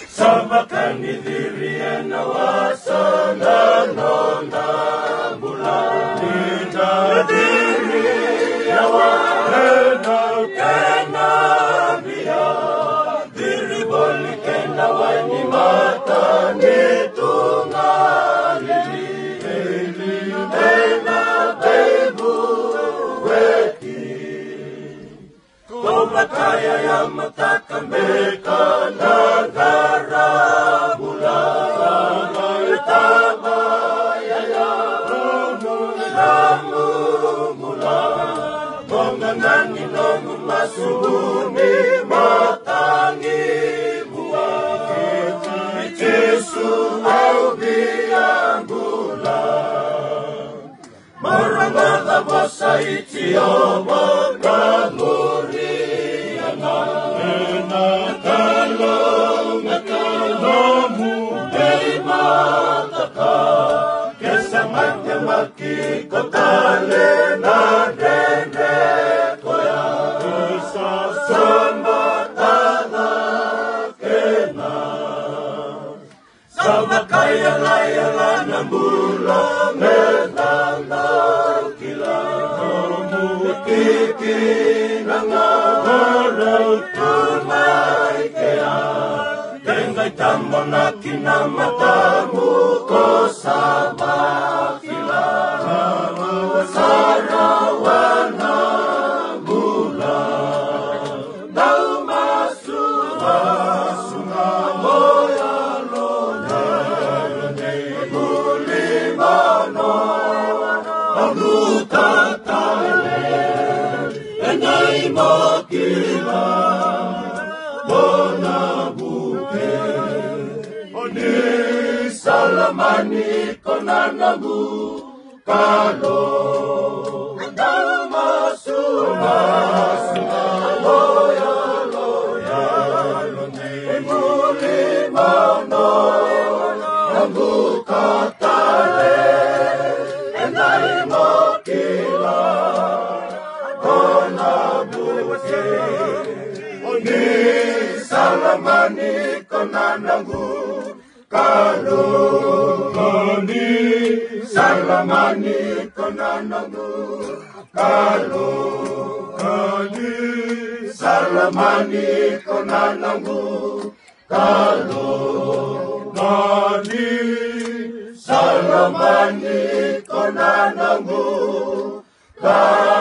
Sama kanidhirie na wasana nonda bulan nitadiri ya wahena kena biya diri boli kena wani mata nitunga lili ena bebu weki kau mataya ya mata meka nagara bulan tama ya ramu bulan mongangani nomu masubuni matangi buah Yesu au biang bulan marangada bosa itio magamuri Kotale na dende koya sambatana kena sama kaya laya lana mula menanda kila kiki nanga harau tumai kea tengai tambona kina matamu kosama Sarawana mula Dauma sunga moya lona Mulimano Amuta tale Enai makila Bona buke Oni salamani konanamu Kalo Dama Suma Loya Mulimano Nambuka Tale Enai Mokila Bona Buke Oni Salamani Konanangu Kalo Mani Salamani konanamu Kalo Kali Salamani konanamu Kalo Kali Salamani konanamu Kalo